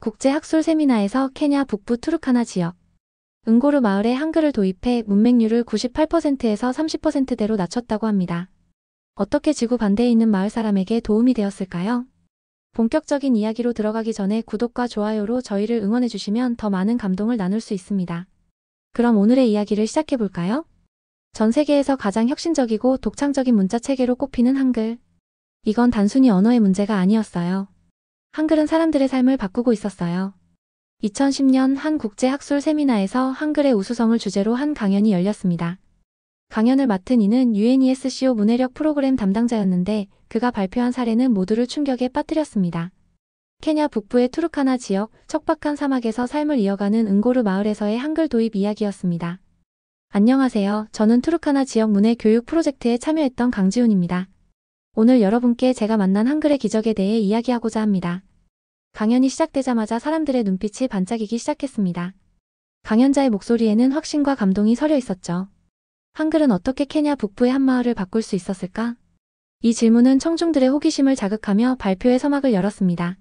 국제학술 세미나에서 케냐 북부 투르카나 지역 응고르 마을에 한글을 도입해 문맹률을 98%에서 30%대로 낮췄다고 합니다. 어떻게 지구 반대에 있는 마을 사람에게 도움이 되었을까요? 본격적인 이야기로 들어가기 전에 구독과 좋아요로 저희를 응원해주시면 더 많은 감동을 나눌 수 있습니다. 그럼 오늘의 이야기를 시작해볼까요? 전 세계에서 가장 혁신적이고 독창적인 문자 체계로 꼽히는 한글. 이건 단순히 언어의 문제가 아니었어요. 한글은 사람들의 삶을 바꾸고 있었어요. 2010년 한 국제학술 세미나에서 한글의 우수성을 주제로 한 강연이 열렸습니다. 강연을 맡은 이는 UNESCO 문해력 프로그램 담당자였는데 그가 발표한 사례는 모두를 충격에 빠뜨렸습니다. 케냐 북부의 투르카나 지역 척박한 사막에서 삶을 이어가는 응고르 마을에서의 한글 도입 이야기였습니다. 안녕하세요. 저는 투르카나 지역 문해 교육 프로젝트에 참여했던 강지훈입니다. 오늘 여러분께 제가 만난 한글의 기적에 대해 이야기하고자 합니다. 강연이 시작되자마자 사람들의 눈빛이 반짝이기 시작했습니다. 강연자의 목소리에는 확신과 감동이 서려 있었죠. 한글은 어떻게 케냐 북부의 한 마을을 바꿀 수 있었을까? 이 질문은 청중들의 호기심을 자극하며 발표의 서막을 열었습니다.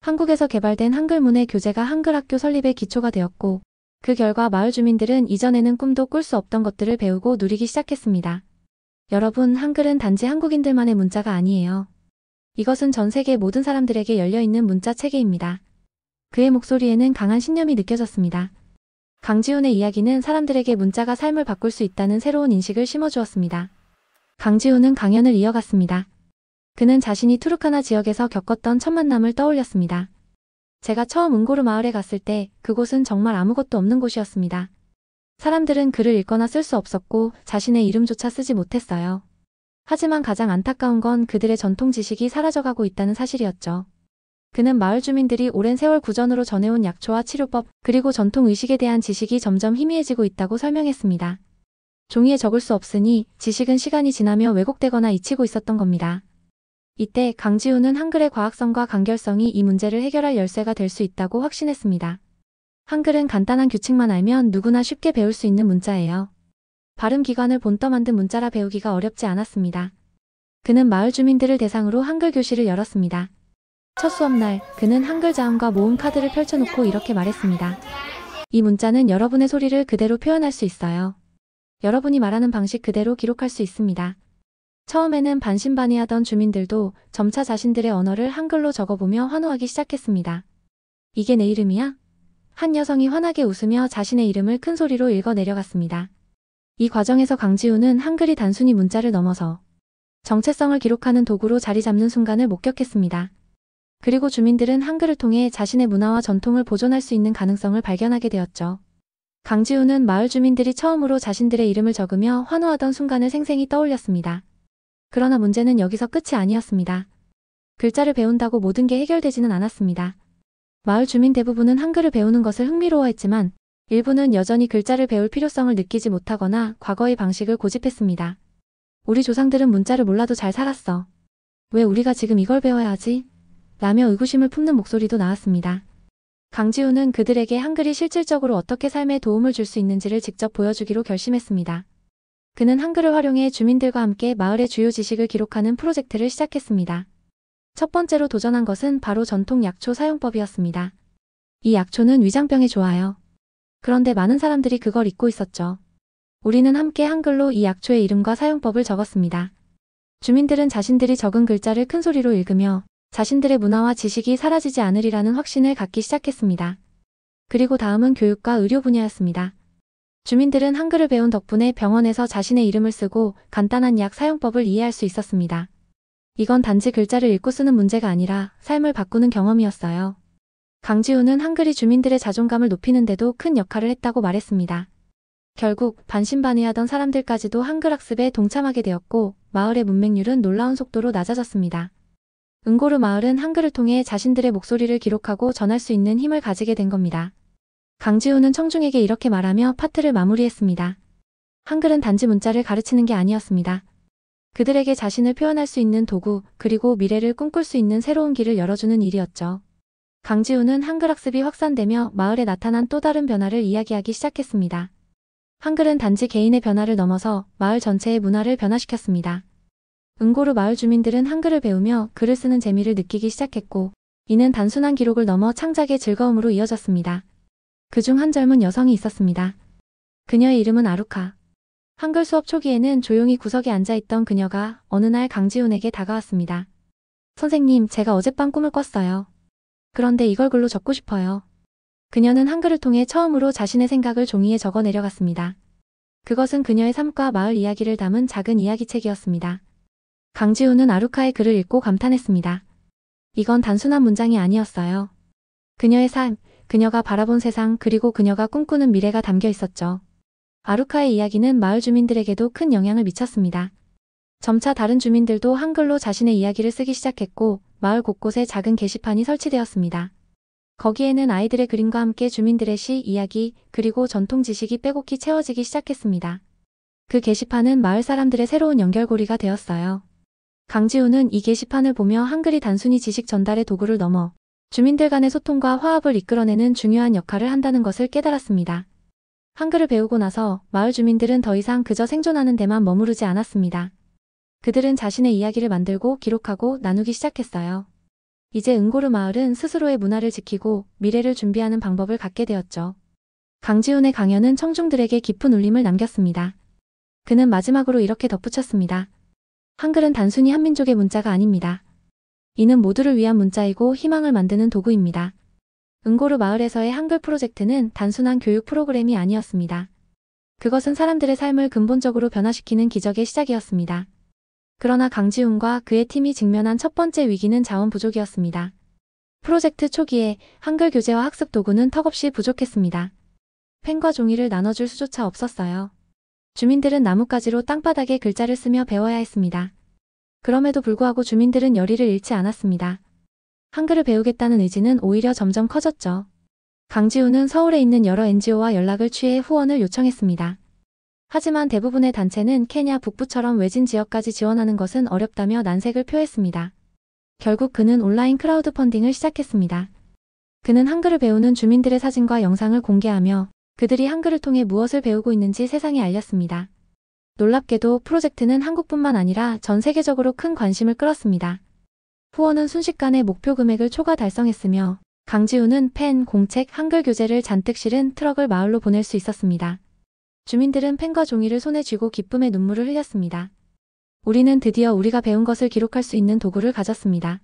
한국에서 개발된 한글 문해 교재가 한글 학교 설립의 기초가 되었고, 그 결과 마을 주민들은 이전에는 꿈도 꿀 수 없던 것들을 배우고 누리기 시작했습니다. 여러분, 한글은 단지 한국인들만의 문자가 아니에요. 이것은 전 세계 모든 사람들에게 열려있는 문자 체계입니다. 그의 목소리에는 강한 신념이 느껴졌습니다. 강지훈의 이야기는 사람들에게 문자가 삶을 바꿀 수 있다는 새로운 인식을 심어주었습니다. 강지훈은 강연을 이어갔습니다. 그는 자신이 투르카나 지역에서 겪었던 첫 만남을 떠올렸습니다. 제가 처음 응고르 마을에 갔을 때 그곳은 정말 아무것도 없는 곳이었습니다. 사람들은 글을 읽거나 쓸 수 없었고 자신의 이름조차 쓰지 못했어요. 하지만 가장 안타까운 건 그들의 전통 지식이 사라져가고 있다는 사실이었죠. 그는 마을 주민들이 오랜 세월 구전으로 전해온 약초와 치료법, 그리고 전통 의식에 대한 지식이 점점 희미해지고 있다고 설명했습니다. 종이에 적을 수 없으니 지식은 시간이 지나며 왜곡되거나 잊히고 있었던 겁니다. 이때 강지훈은 한글의 과학성과 간결성이 이 문제를 해결할 열쇠가 될 수 있다고 확신했습니다. 한글은 간단한 규칙만 알면 누구나 쉽게 배울 수 있는 문자예요. 발음 기관을 본떠 만든 문자라 배우기가 어렵지 않았습니다. 그는 마을 주민들을 대상으로 한글 교실을 열었습니다. 첫 수업날 그는 한글 자음과 모음 카드를 펼쳐놓고 이렇게 말했습니다. 이 문자는 여러분의 소리를 그대로 표현할 수 있어요. 여러분이 말하는 방식 그대로 기록할 수 있습니다. 처음에는 반신반의하던 주민들도 점차 자신들의 언어를 한글로 적어보며 환호하기 시작했습니다. 이게 내 이름이야? 한 여성이 환하게 웃으며 자신의 이름을 큰 소리로 읽어 내려갔습니다. 이 과정에서 강지훈은 한글이 단순히 문자를 넘어서 정체성을 기록하는 도구로 자리 잡는 순간을 목격했습니다. 그리고 주민들은 한글을 통해 자신의 문화와 전통을 보존할 수 있는 가능성을 발견하게 되었죠. 강지훈은 마을 주민들이 처음으로 자신들의 이름을 적으며 환호하던 순간을 생생히 떠올렸습니다. 그러나 문제는 여기서 끝이 아니었습니다. 글자를 배운다고 모든 게 해결되지는 않았습니다. 마을 주민 대부분은 한글을 배우는 것을 흥미로워했지만 일부는 여전히 글자를 배울 필요성을 느끼지 못하거나 과거의 방식을 고집했습니다. 우리 조상들은 문자를 몰라도 잘 살았어. 왜 우리가 지금 이걸 배워야 하지? 라며 의구심을 품는 목소리도 나왔습니다. 강지훈은 그들에게 한글이 실질적으로 어떻게 삶에 도움을 줄 수 있는지를 직접 보여주기로 결심했습니다. 그는 한글을 활용해 주민들과 함께 마을의 주요 지식을 기록하는 프로젝트를 시작했습니다. 첫 번째로 도전한 것은 바로 전통 약초 사용법이었습니다. 이 약초는 위장병에 좋아요. 그런데 많은 사람들이 그걸 잊고 있었죠. 우리는 함께 한글로 이 약초의 이름과 사용법을 적었습니다. 주민들은 자신들이 적은 글자를 큰 소리로 읽으며 자신들의 문화와 지식이 사라지지 않으리라는 확신을 갖기 시작했습니다. 그리고 다음은 교육과 의료 분야였습니다. 주민들은 한글을 배운 덕분에 병원에서 자신의 이름을 쓰고 간단한 약 사용법을 이해할 수 있었습니다. 이건 단지 글자를 읽고 쓰는 문제가 아니라 삶을 바꾸는 경험이었어요. 강지훈은 한글이 주민들의 자존감을 높이는 데도 큰 역할을 했다고 말했습니다. 결국 반신반의하던 사람들까지도 한글 학습에 동참하게 되었고 마을의 문맹률은 놀라운 속도로 낮아졌습니다. 응고르 마을은 한글을 통해 자신들의 목소리를 기록하고 전할 수 있는 힘을 가지게 된 겁니다. 강지훈은 청중에게 이렇게 말하며 파트를 마무리했습니다. 한글은 단지 문자를 가르치는 게 아니었습니다. 그들에게 자신을 표현할 수 있는 도구, 그리고 미래를 꿈꿀 수 있는 새로운 길을 열어주는 일이었죠. 강지훈은 한글 학습이 확산되며 마을에 나타난 또 다른 변화를 이야기하기 시작했습니다. 한글은 단지 개인의 변화를 넘어서 마을 전체의 문화를 변화시켰습니다. 응고르 마을 주민들은 한글을 배우며 글을 쓰는 재미를 느끼기 시작했고 이는 단순한 기록을 넘어 창작의 즐거움으로 이어졌습니다. 그중 한 젊은 여성이 있었습니다. 그녀의 이름은 아루카. 한글 수업 초기에는 조용히 구석에 앉아있던 그녀가 어느 날 강지훈에게 다가왔습니다. 선생님, 제가 어젯밤 꿈을 꿨어요. 그런데 이걸 글로 적고 싶어요. 그녀는 한글을 통해 처음으로 자신의 생각을 종이에 적어 내려갔습니다. 그것은 그녀의 삶과 마을 이야기를 담은 작은 이야기책이었습니다. 강지훈은 아루카의 글을 읽고 감탄했습니다. 이건 단순한 문장이 아니었어요. 그녀의 삶, 그녀가 바라본 세상, 그리고 그녀가 꿈꾸는 미래가 담겨 있었죠. 아루카의 이야기는 마을 주민들에게도 큰 영향을 미쳤습니다. 점차 다른 주민들도 한글로 자신의 이야기를 쓰기 시작했고 마을 곳곳에 작은 게시판이 설치되었습니다. 거기에는 아이들의 그림과 함께 주민들의 시, 이야기, 그리고 전통 지식이 빼곡히 채워지기 시작했습니다. 그 게시판은 마을 사람들의 새로운 연결고리가 되었어요. 강지훈은 이 게시판을 보며 한글이 단순히 지식 전달의 도구를 넘어 주민들 간의 소통과 화합을 이끌어내는 중요한 역할을 한다는 것을 깨달았습니다. 한글을 배우고 나서 마을 주민들은 더 이상 그저 생존하는 데만 머무르지 않았습니다. 그들은 자신의 이야기를 만들고 기록하고 나누기 시작했어요. 이제 응고르 마을은 스스로의 문화를 지키고 미래를 준비하는 방법을 갖게 되었죠. 강지훈의 강연은 청중들에게 깊은 울림을 남겼습니다. 그는 마지막으로 이렇게 덧붙였습니다. 한글은 단순히 한민족의 문자가 아닙니다. 이는 모두를 위한 문자이고 희망을 만드는 도구입니다. 응고르 마을에서의 한글 프로젝트는 단순한 교육 프로그램이 아니었습니다. 그것은 사람들의 삶을 근본적으로 변화시키는 기적의 시작이었습니다. 그러나 강지훈과 그의 팀이 직면한 첫 번째 위기는 자원 부족이었습니다. 프로젝트 초기에 한글 교재와 학습 도구는 턱없이 부족했습니다. 펜과 종이를 나눠줄 수조차 없었어요. 주민들은 나뭇가지로 땅바닥에 글자를 쓰며 배워야 했습니다. 그럼에도 불구하고 주민들은 열의를 잃지 않았습니다. 한글을 배우겠다는 의지는 오히려 점점 커졌죠. 강지훈은 서울에 있는 여러 NGO와 연락을 취해 후원을 요청했습니다. 하지만 대부분의 단체는 케냐 북부처럼 외진 지역까지 지원하는 것은 어렵다며 난색을 표했습니다. 결국 그는 온라인 크라우드 펀딩을 시작했습니다. 그는 한글을 배우는 주민들의 사진과 영상을 공개하며 그들이 한글을 통해 무엇을 배우고 있는지 세상에 알렸습니다. 놀랍게도 프로젝트는 한국뿐만 아니라 전 세계적으로 큰 관심을 끌었습니다. 후원은 순식간에 목표 금액을 초과 달성했으며 강지훈은 펜, 공책, 한글 교재를 잔뜩 실은 트럭을 마을로 보낼 수 있었습니다. 주민들은 펜과 종이를 손에 쥐고 기쁨의 눈물을 흘렸습니다. 우리는 드디어 우리가 배운 것을 기록할 수 있는 도구를 가졌습니다.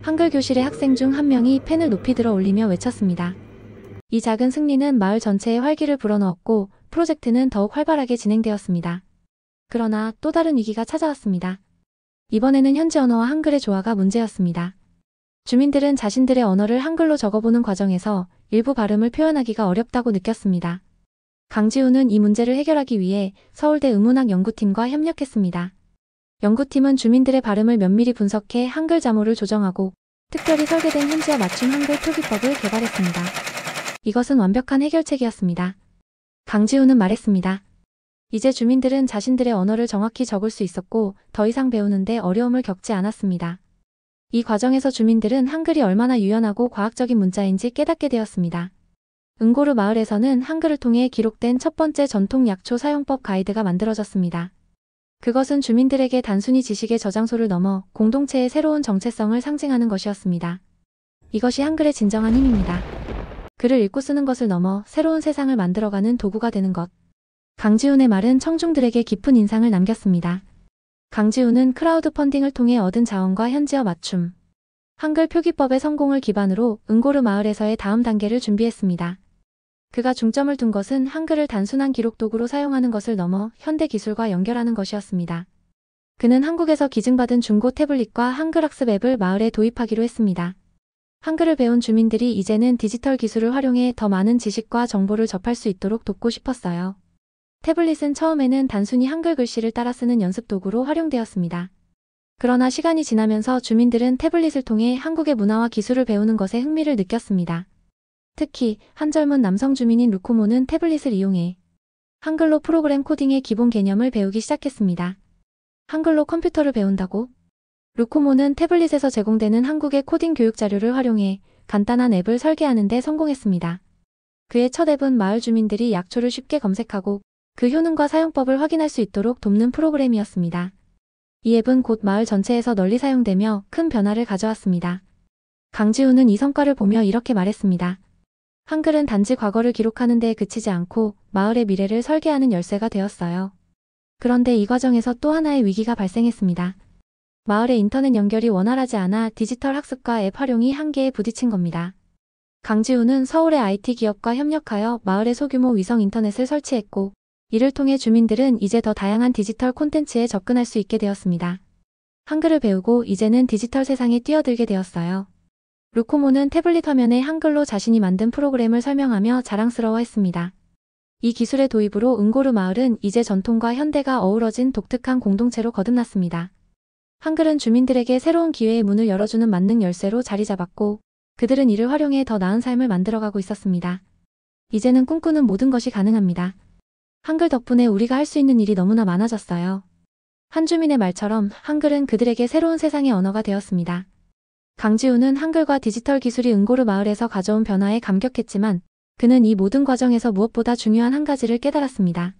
한글 교실의 학생 중 한 명이 펜을 높이 들어 올리며 외쳤습니다. 이 작은 승리는 마을 전체에 활기를 불어넣었고 프로젝트는 더욱 활발하게 진행되었습니다. 그러나 또 다른 위기가 찾아왔습니다. 이번에는 현지 언어와 한글의 조화가 문제였습니다. 주민들은 자신들의 언어를 한글로 적어보는 과정에서 일부 발음을 표현하기가 어렵다고 느꼈습니다. 강지훈은 이 문제를 해결하기 위해 서울대 음문학 연구팀과 협력했습니다. 연구팀은 주민들의 발음을 면밀히 분석해 한글 자모를 조정하고 특별히 설계된 현지어 맞춤 한글 표기법을 개발했습니다. 이것은 완벽한 해결책이었습니다. 강지훈은 말했습니다. 이제 주민들은 자신들의 언어를 정확히 적을 수 있었고 더 이상 배우는데 어려움을 겪지 않았습니다. 이 과정에서 주민들은 한글이 얼마나 유연하고 과학적인 문자인지 깨닫게 되었습니다. 응고르 마을에서는 한글을 통해 기록된 첫 번째 전통 약초 사용법 가이드가 만들어졌습니다. 그것은 주민들에게 단순히 지식의 저장소를 넘어 공동체의 새로운 정체성을 상징하는 것이었습니다. 이것이 한글의 진정한 힘입니다. 글을 읽고 쓰는 것을 넘어 새로운 세상을 만들어가는 도구가 되는 것. 강지훈의 말은 청중들에게 깊은 인상을 남겼습니다. 강지훈은 크라우드 펀딩을 통해 얻은 자원과 현지어 맞춤, 한글 표기법의 성공을 기반으로 응고르 마을에서의 다음 단계를 준비했습니다. 그가 중점을 둔 것은 한글을 단순한 기록 도구로 사용하는 것을 넘어 현대 기술과 연결하는 것이었습니다. 그는 한국에서 기증받은 중고 태블릿과 한글 학습 앱을 마을에 도입하기로 했습니다. 한글을 배운 주민들이 이제는 디지털 기술을 활용해 더 많은 지식과 정보를 접할 수 있도록 돕고 싶었어요. 태블릿은 처음에는 단순히 한글 글씨를 따라 쓰는 연습 도구로 활용되었습니다. 그러나 시간이 지나면서 주민들은 태블릿을 통해 한국의 문화와 기술을 배우는 것에 흥미를 느꼈습니다. 특히 한 젊은 남성 주민인 루코모는 태블릿을 이용해 한글로 프로그램 코딩의 기본 개념을 배우기 시작했습니다. 한글로 컴퓨터를 배운다고? 루코모는 태블릿에서 제공되는 한국의 코딩 교육 자료를 활용해 간단한 앱을 설계하는 데 성공했습니다. 그의 첫 앱은 마을 주민들이 약초를 쉽게 검색하고 그 효능과 사용법을 확인할 수 있도록 돕는 프로그램이었습니다. 이 앱은 곧 마을 전체에서 널리 사용되며 큰 변화를 가져왔습니다. 강지우는 이 성과를 보며 이렇게 말했습니다. 한글은 단지 과거를 기록하는 데에 그치지 않고 마을의 미래를 설계하는 열쇠가 되었어요. 그런데 이 과정에서 또 하나의 위기가 발생했습니다. 마을의 인터넷 연결이 원활하지 않아 디지털 학습과 앱 활용이 한계에 부딪힌 겁니다. 강지우는 서울의 IT 기업과 협력하여 마을에 소규모 위성 인터넷을 설치했고, 이를 통해 주민들은 이제 더 다양한 디지털 콘텐츠에 접근할 수 있게 되었습니다. 한글을 배우고 이제는 디지털 세상에 뛰어들게 되었어요. 루코모는 태블릿 화면에 한글로 자신이 만든 프로그램을 설명하며 자랑스러워했습니다. 이 기술의 도입으로 응고르 마을은 이제 전통과 현대가 어우러진 독특한 공동체로 거듭났습니다. 한글은 주민들에게 새로운 기회의 문을 열어주는 만능 열쇠로 자리 잡았고, 그들은 이를 활용해 더 나은 삶을 만들어가고 있었습니다. 이제는 꿈꾸는 모든 것이 가능합니다. 한글 덕분에 우리가 할 수 있는 일이 너무나 많아졌어요. 한 주민의 말처럼 한글은 그들에게 새로운 세상의 언어가 되었습니다. 강지우는 한글과 디지털 기술이 응고르 마을에서 가져온 변화에 감격했지만 그는 이 모든 과정에서 무엇보다 중요한 한 가지를 깨달았습니다.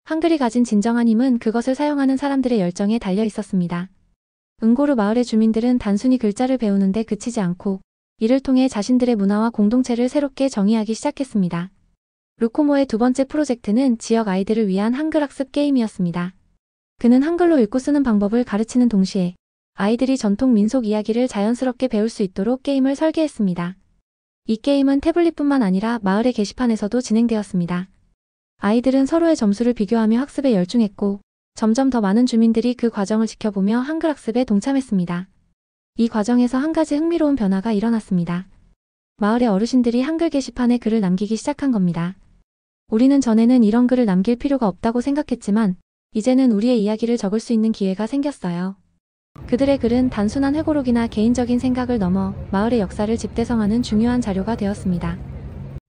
한글이 가진 진정한 힘은 그것을 사용하는 사람들의 열정에 달려 있었습니다. 응고르 마을의 주민들은 단순히 글자를 배우는데 그치지 않고 이를 통해 자신들의 문화와 공동체를 새롭게 정의하기 시작했습니다. 루코모의 두 번째 프로젝트는 지역 아이들을 위한 한글 학습 게임이었습니다. 그는 한글로 읽고 쓰는 방법을 가르치는 동시에 아이들이 전통 민속 이야기를 자연스럽게 배울 수 있도록 게임을 설계했습니다. 이 게임은 태블릿뿐만 아니라 마을의 게시판에서도 진행되었습니다. 아이들은 서로의 점수를 비교하며 학습에 열중했고 점점 더 많은 주민들이 그 과정을 지켜보며 한글 학습에 동참했습니다. 이 과정에서 한 가지 흥미로운 변화가 일어났습니다. 마을의 어르신들이 한글 게시판에 글을 남기기 시작한 겁니다. 우리는 전에는 이런 글을 남길 필요가 없다고 생각했지만 이제는 우리의 이야기를 적을 수 있는 기회가 생겼어요. 그들의 글은 단순한 회고록이나 개인적인 생각을 넘어 마을의 역사를 집대성하는 중요한 자료가 되었습니다.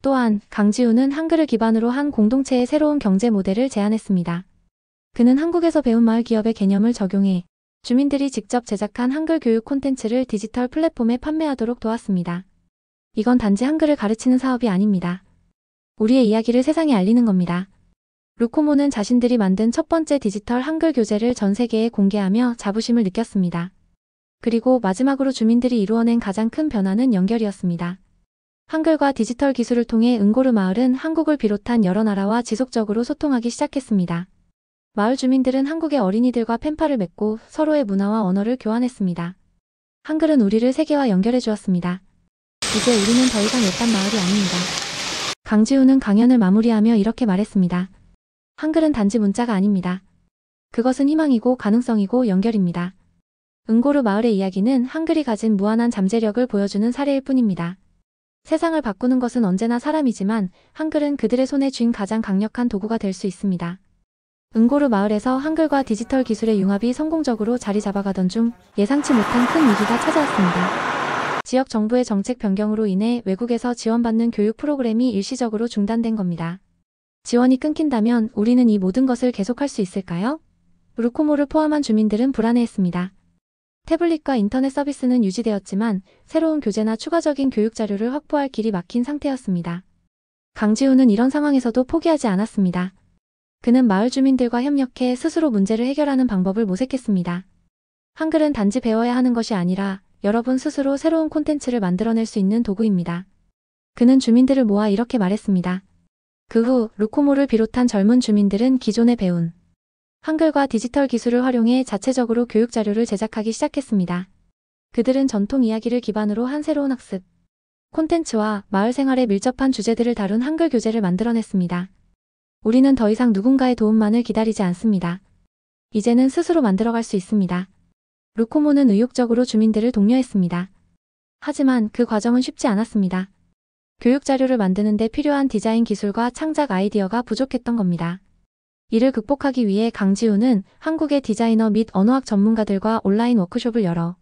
또한 강지우는 한글을 기반으로 한 공동체의 새로운 경제 모델을 제안했습니다. 그는 한국에서 배운 마을 기업의 개념을 적용해 주민들이 직접 제작한 한글 교육 콘텐츠를 디지털 플랫폼에 판매하도록 도왔습니다. 이건 단지 한글을 가르치는 사업이 아닙니다. 우리의 이야기를 세상에 알리는 겁니다. 루코모는 자신들이 만든 첫 번째 디지털 한글 교재를 전 세계에 공개하며 자부심을 느꼈습니다. 그리고 마지막으로 주민들이 이루어낸 가장 큰 변화는 연결이었습니다. 한글과 디지털 기술을 통해 응고르 마을은 한국을 비롯한 여러 나라와 지속적으로 소통하기 시작했습니다. 마을 주민들은 한국의 어린이들과 펜팔을 맺고 서로의 문화와 언어를 교환했습니다. 한글은 우리를 세계와 연결해 주었습니다. 이제 우리는 더 이상 외딴 마을이 아닙니다. 강지우는 강연을 마무리하며 이렇게 말했습니다. 한글은 단지 문자가 아닙니다. 그것은 희망이고 가능성이고 연결입니다. 응고르 마을의 이야기는 한글이 가진 무한한 잠재력을 보여주는 사례일 뿐입니다. 세상을 바꾸는 것은 언제나 사람이지만 한글은 그들의 손에 쥔 가장 강력한 도구가 될 수 있습니다. 응고르 마을에서 한글과 디지털 기술의 융합이 성공적으로 자리 잡아가던 중 예상치 못한 큰 위기가 찾아왔습니다. 지역 정부의 정책 변경으로 인해 외국에서 지원받는 교육 프로그램이 일시적으로 중단된 겁니다. 지원이 끊긴다면 우리는 이 모든 것을 계속할 수 있을까요? 루코모를 포함한 주민들은 불안해했습니다. 태블릿과 인터넷 서비스는 유지되었지만 새로운 교재나 추가적인 교육 자료를 확보할 길이 막힌 상태였습니다. 강지우는 이런 상황에서도 포기하지 않았습니다. 그는 마을 주민들과 협력해 스스로 문제를 해결하는 방법을 모색했습니다. 한글은 단지 배워야 하는 것이 아니라 여러분 스스로 새로운 콘텐츠를 만들어낼 수 있는 도구입니다. 그는 주민들을 모아 이렇게 말했습니다. 그 후 루코모를 비롯한 젊은 주민들은 기존에 배운 한글과 디지털 기술을 활용해 자체적으로 교육 자료를 제작하기 시작했습니다. 그들은 전통 이야기를 기반으로 한 새로운 학습 콘텐츠와 마을 생활에 밀접한 주제들을 다룬 한글 교재를 만들어냈습니다. 우리는 더 이상 누군가의 도움만을 기다리지 않습니다. 이제는 스스로 만들어갈 수 있습니다. 루코모는 의욕적으로 주민들을 독려했습니다. 하지만 그 과정은 쉽지 않았습니다. 교육 자료를 만드는 데 필요한 디자인 기술과 창작 아이디어가 부족했던 겁니다. 이를 극복하기 위해 강지우는 한국의 디자이너 및 언어학 전문가들과 온라인 워크숍을 열어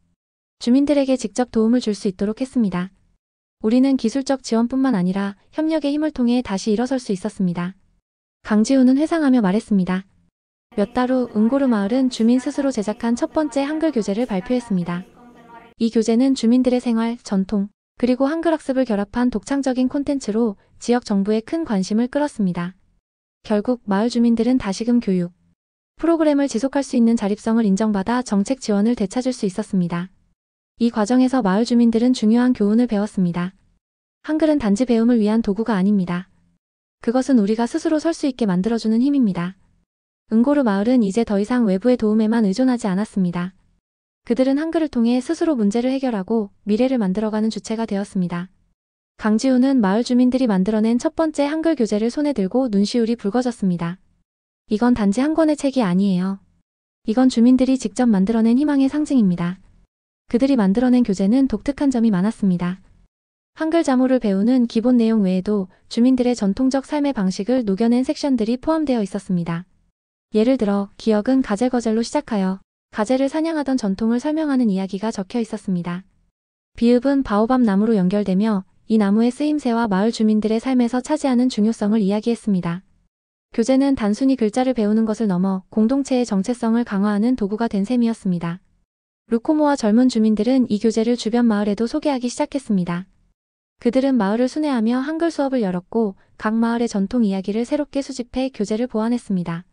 주민들에게 직접 도움을 줄 수 있도록 했습니다. 우리는 기술적 지원뿐만 아니라 협력의 힘을 통해 다시 일어설 수 있었습니다. 강지우는 회상하며 말했습니다. 몇 달 후 응고르 마을은 주민 스스로 제작한 첫 번째 한글 교재를 발표했습니다. 이 교재는 주민들의 생활, 전통, 그리고 한글 학습을 결합한 독창적인 콘텐츠로 지역 정부의 큰 관심을 끌었습니다. 결국 마을 주민들은 다시금 교육 프로그램을 지속할 수 있는 자립성을 인정받아 정책 지원을 되찾을 수 있었습니다. 이 과정에서 마을 주민들은 중요한 교훈을 배웠습니다. 한글은 단지 배움을 위한 도구가 아닙니다. 그것은 우리가 스스로 설 수 있게 만들어주는 힘입니다. 응고르 마을은 이제 더 이상 외부의 도움에만 의존하지 않았습니다. 그들은 한글을 통해 스스로 문제를 해결하고 미래를 만들어가는 주체가 되었습니다. 강지우는 마을 주민들이 만들어낸 첫 번째 한글 교재를 손에 들고 눈시울이 붉어졌습니다. 이건 단지 한 권의 책이 아니에요. 이건 주민들이 직접 만들어낸 희망의 상징입니다. 그들이 만들어낸 교재는 독특한 점이 많았습니다. 한글 자모를 배우는 기본 내용 외에도 주민들의 전통적 삶의 방식을 녹여낸 섹션들이 포함되어 있었습니다. 예를 들어 기억은 가젤거젤로 시작하여 가젤을 사냥하던 전통을 설명하는 이야기가 적혀 있었습니다. 비읍은 바오밥 나무로 연결되며 이 나무의 쓰임새와 마을 주민들의 삶에서 차지하는 중요성을 이야기했습니다. 교재는 단순히 글자를 배우는 것을 넘어 공동체의 정체성을 강화하는 도구가 된 셈이었습니다. 루코모와 젊은 주민들은 이 교재를 주변 마을에도 소개하기 시작했습니다. 그들은 마을을 순회하며 한글 수업을 열었고 각 마을의 전통 이야기를 새롭게 수집해 교재를 보완했습니다.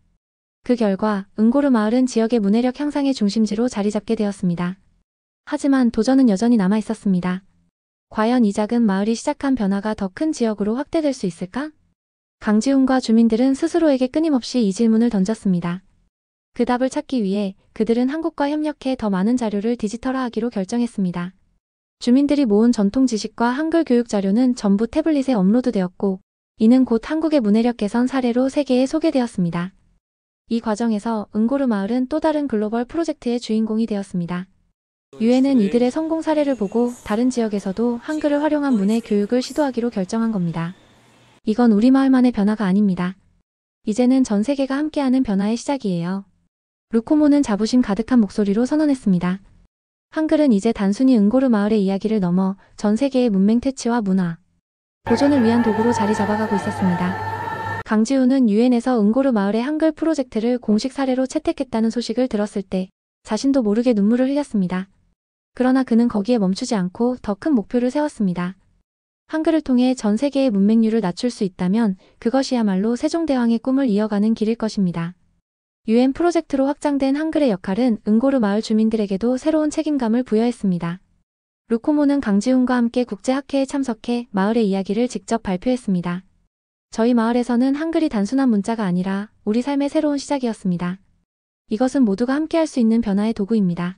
그 결과 응고르 마을은 지역의 문해력 향상의 중심지로 자리 잡게 되었습니다. 하지만 도전은 여전히 남아 있었습니다. 과연 이 작은 마을이 시작한 변화가 더 큰 지역으로 확대될 수 있을까? 강지훈과 주민들은 스스로에게 끊임없이 이 질문을 던졌습니다. 그 답을 찾기 위해 그들은 한국과 협력해 더 많은 자료를 디지털화하기로 결정했습니다. 주민들이 모은 전통 지식과 한글 교육 자료는 전부 태블릿에 업로드되었고 이는 곧 한국의 문해력 개선 사례로 세계에 소개되었습니다. 이 과정에서 응고르 마을은 또 다른 글로벌 프로젝트의 주인공이 되었습니다. 유엔은 이들의 성공 사례를 보고 다른 지역에서도 한글을 활용한 문해 교육을 시도하기로 결정한 겁니다. 이건 우리 마을만의 변화가 아닙니다. 이제는 전 세계가 함께하는 변화의 시작이에요. 루코모는 자부심 가득한 목소리로 선언했습니다. 한글은 이제 단순히 응고르 마을의 이야기를 넘어 전 세계의 문맹 퇴치와 문화 보존을 위한 도구로 자리 잡아가고 있었습니다. 강지우는 유엔에서 응고르 마을의 한글 프로젝트를 공식 사례로 채택했다는 소식을 들었을 때 자신도 모르게 눈물을 흘렸습니다. 그러나 그는 거기에 멈추지 않고 더 큰 목표를 세웠습니다. 한글을 통해 전 세계의 문맹률을 낮출 수 있다면 그것이야말로 세종대왕의 꿈을 이어가는 길일 것입니다. 유엔 프로젝트로 확장된 한글의 역할은 응고르 마을 주민들에게도 새로운 책임감을 부여했습니다. 루코모는 강지훈과 함께 국제학회에 참석해 마을의 이야기를 직접 발표했습니다. 저희 마을에서는 한글이 단순한 문자가 아니라 우리 삶의 새로운 시작이었습니다. 이것은 모두가 함께할 수 있는 변화의 도구입니다.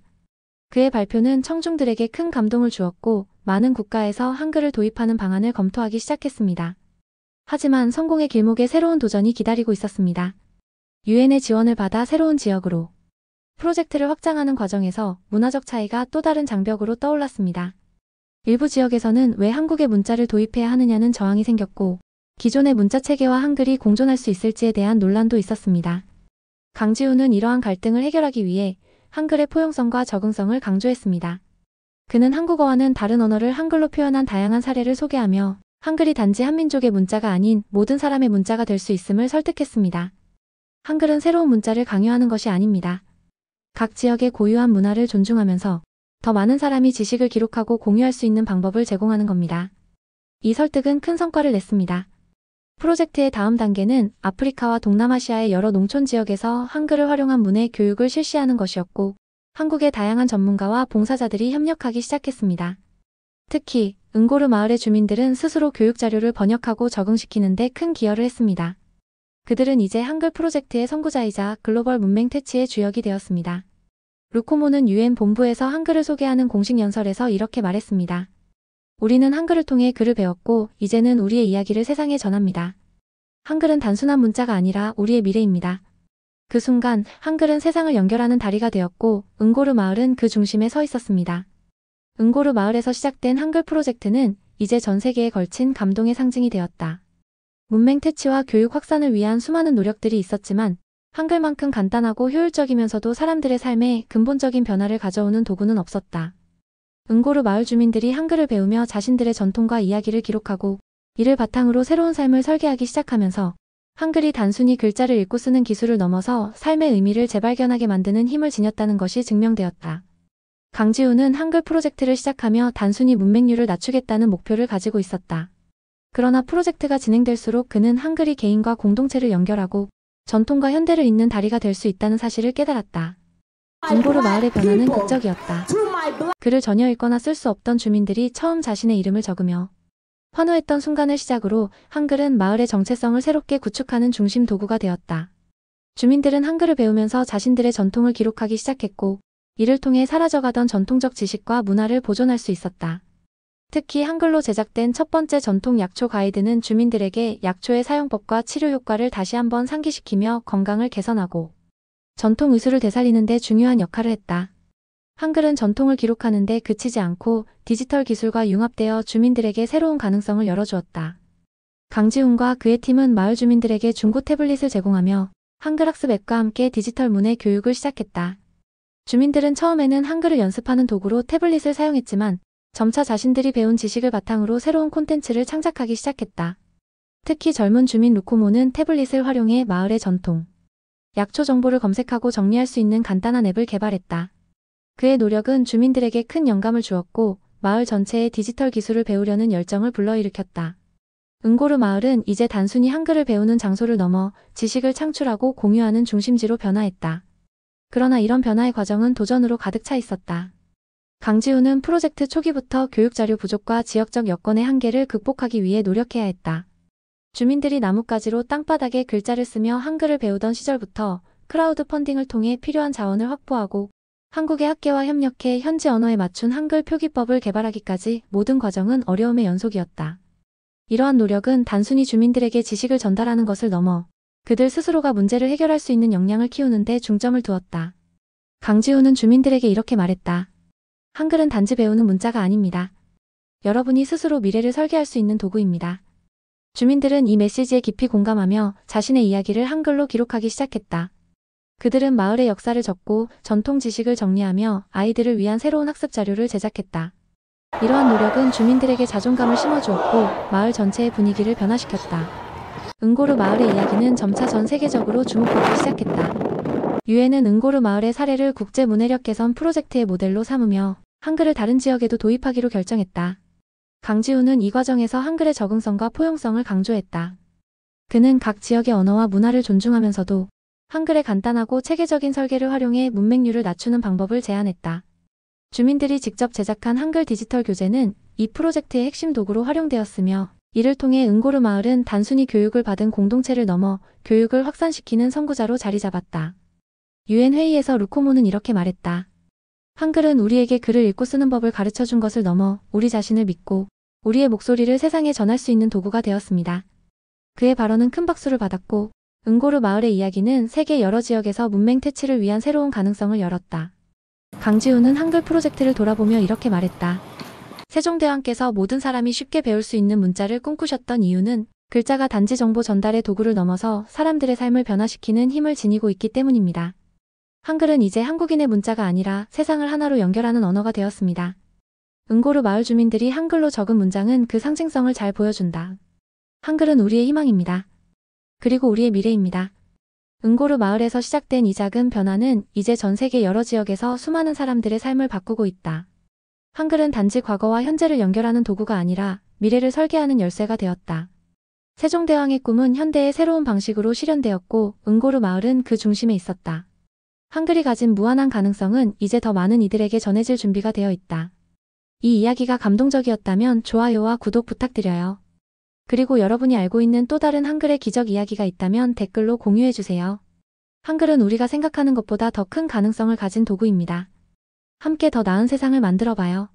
그의 발표는 청중들에게 큰 감동을 주었고 많은 국가에서 한글을 도입하는 방안을 검토하기 시작했습니다. 하지만 성공의 길목에 새로운 도전이 기다리고 있었습니다. 유엔의 지원을 받아 새로운 지역으로 프로젝트를 확장하는 과정에서 문화적 차이가 또 다른 장벽으로 떠올랐습니다. 일부 지역에서는 왜 한국의 문자를 도입해야 하느냐는 저항이 생겼고 기존의 문자 체계와 한글이 공존할 수 있을지에 대한 논란도 있었습니다. 강지훈은 이러한 갈등을 해결하기 위해 한글의 포용성과 적응성을 강조했습니다. 그는 한국어와는 다른 언어를 한글로 표현한 다양한 사례를 소개하며 한글이 단지 한민족의 문자가 아닌 모든 사람의 문자가 될 수 있음을 설득했습니다. 한글은 새로운 문자를 강요하는 것이 아닙니다. 각 지역의 고유한 문화를 존중하면서 더 많은 사람이 지식을 기록하고 공유할 수 있는 방법을 제공하는 겁니다. 이 설득은 큰 성과를 냈습니다. 프로젝트의 다음 단계는 아프리카와 동남아시아의 여러 농촌 지역에서 한글을 활용한 문해 교육을 실시하는 것이었고 한국의 다양한 전문가와 봉사자들이 협력하기 시작했습니다. 특히 응고르 마을의 주민들은 스스로 교육 자료를 번역하고 적응시키는 데 큰 기여를 했습니다. 그들은 이제 한글 프로젝트의 선구자이자 글로벌 문맹 퇴치의 주역이 되었습니다. 루코모는 유엔 본부에서 한글을 소개하는 공식 연설에서 이렇게 말했습니다. 우리는 한글을 통해 글을 배웠고 이제는 우리의 이야기를 세상에 전합니다. 한글은 단순한 문자가 아니라 우리의 미래입니다. 그 순간 한글은 세상을 연결하는 다리가 되었고 응고르 마을은 그 중심에 서 있었습니다. 응고르 마을에서 시작된 한글 프로젝트는 이제 전 세계에 걸친 감동의 상징이 되었다. 문맹 퇴치와 교육 확산을 위한 수많은 노력들이 있었지만 한글만큼 간단하고 효율적이면서도 사람들의 삶에 근본적인 변화를 가져오는 도구는 없었다. 응고르 마을 주민들이 한글을 배우며 자신들의 전통과 이야기를 기록하고 이를 바탕으로 새로운 삶을 설계하기 시작하면서 한글이 단순히 글자를 읽고 쓰는 기술을 넘어서 삶의 의미를 재발견하게 만드는 힘을 지녔다는 것이 증명되었다. 강지훈은 한글 프로젝트를 시작하며 단순히 문맹률을 낮추겠다는 목표를 가지고 있었다. 그러나 프로젝트가 진행될수록 그는 한글이 개인과 공동체를 연결하고 전통과 현대를 잇는 다리가 될 수 있다는 사실을 깨달았다. 응고르 마을의 변화는 극적이었다. 글을 전혀 읽거나 쓸 수 없던 주민들이 처음 자신의 이름을 적으며 환호했던 순간을 시작으로 한글은 마을의 정체성을 새롭게 구축하는 중심 도구가 되었다. 주민들은 한글을 배우면서 자신들의 전통을 기록하기 시작했고, 이를 통해 사라져가던 전통적 지식과 문화를 보존할 수 있었다. 특히 한글로 제작된 첫 번째 전통 약초 가이드는 주민들에게 약초의 사용법과 치료 효과를 다시 한번 상기시키며 건강을 개선하고 전통 의술을 되살리는 데 중요한 역할을 했다. 한글은 전통을 기록하는 데 그치지 않고 디지털 기술과 융합되어 주민들에게 새로운 가능성을 열어주었다. 강지훈과 그의 팀은 마을 주민들에게 중고 태블릿을 제공하며 한글 학습 앱과 함께 디지털 문해 교육을 시작했다. 주민들은 처음에는 한글을 연습하는 도구로 태블릿을 사용했지만 점차 자신들이 배운 지식을 바탕으로 새로운 콘텐츠를 창작하기 시작했다. 특히 젊은 주민 루코모는 태블릿을 활용해 마을의 전통, 약초 정보를 검색하고 정리할 수 있는 간단한 앱을 개발했다. 그의 노력은 주민들에게 큰 영감을 주었고 마을 전체의 디지털 기술을 배우려는 열정을 불러일으켰다. 응고르 마을은 이제 단순히 한글을 배우는 장소를 넘어 지식을 창출하고 공유하는 중심지로 변화했다. 그러나 이런 변화의 과정은 도전으로 가득 차 있었다. 강지훈은 프로젝트 초기부터 교육자료 부족과 지역적 여건의 한계를 극복하기 위해 노력해야 했다. 주민들이 나뭇가지로 땅바닥에 글자를 쓰며 한글을 배우던 시절부터 크라우드 펀딩을 통해 필요한 자원을 확보하고 한국의 학계와 협력해 현지 언어에 맞춘 한글 표기법을 개발하기까지 모든 과정은 어려움의 연속이었다. 이러한 노력은 단순히 주민들에게 지식을 전달하는 것을 넘어 그들 스스로가 문제를 해결할 수 있는 역량을 키우는 데 중점을 두었다. 강지훈은 주민들에게 이렇게 말했다. 한글은 단지 배우는 문자가 아닙니다. 여러분이 스스로 미래를 설계할 수 있는 도구입니다. 주민들은 이 메시지에 깊이 공감하며 자신의 이야기를 한글로 기록하기 시작했다. 그들은 마을의 역사를 적고 전통 지식을 정리하며 아이들을 위한 새로운 학습 자료를 제작했다. 이러한 노력은 주민들에게 자존감을 심어주었고 마을 전체의 분위기를 변화시켰다. 응고르 마을의 이야기는 점차 전 세계적으로 주목받기 시작했다. 유엔은 응고르 마을의 사례를 국제 문해력 개선 프로젝트의 모델로 삼으며 한글을 다른 지역에도 도입하기로 결정했다. 강지훈은 이 과정에서 한글의 적응성과 포용성을 강조했다. 그는 각 지역의 언어와 문화를 존중하면서도 한글의 간단하고 체계적인 설계를 활용해 문맹률을 낮추는 방법을 제안했다. 주민들이 직접 제작한 한글 디지털 교재는 이 프로젝트의 핵심 도구로 활용되었으며 이를 통해 응고르 마을은 단순히 교육을 받은 공동체를 넘어 교육을 확산시키는 선구자로 자리 잡았다. 유엔 회의에서 루코모는 이렇게 말했다. 한글은 우리에게 글을 읽고 쓰는 법을 가르쳐준 것을 넘어 우리 자신을 믿고 우리의 목소리를 세상에 전할 수 있는 도구가 되었습니다. 그의 발언은 큰 박수를 받았고 응고르 마을의 이야기는 세계 여러 지역에서 문맹 퇴치를 위한 새로운 가능성을 열었다. 강지훈은 한글 프로젝트를 돌아보며 이렇게 말했다. 세종대왕께서 모든 사람이 쉽게 배울 수 있는 문자를 꿈꾸셨던 이유는 글자가 단지 정보 전달의 도구를 넘어서 사람들의 삶을 변화시키는 힘을 지니고 있기 때문입니다. 한글은 이제 한국인의 문자가 아니라 세상을 하나로 연결하는 언어가 되었습니다. 응고르 마을 주민들이 한글로 적은 문장은 그 상징성을 잘 보여준다. 한글은 우리의 희망입니다. 그리고 우리의 미래입니다. 응고르 마을에서 시작된 이 작은 변화는 이제 전 세계 여러 지역에서 수많은 사람들의 삶을 바꾸고 있다. 한글은 단지 과거와 현재를 연결하는 도구가 아니라 미래를 설계하는 열쇠가 되었다. 세종대왕의 꿈은 현대의 새로운 방식으로 실현되었고 응고르 마을은 그 중심에 있었다. 한글이 가진 무한한 가능성은 이제 더 많은 이들에게 전해질 준비가 되어 있다. 이 이야기가 감동적이었다면 좋아요와 구독 부탁드려요. 그리고 여러분이 알고 있는 또 다른 한글의 기적 이야기가 있다면 댓글로 공유해주세요. 한글은 우리가 생각하는 것보다 더 큰 가능성을 가진 도구입니다. 함께 더 나은 세상을 만들어봐요.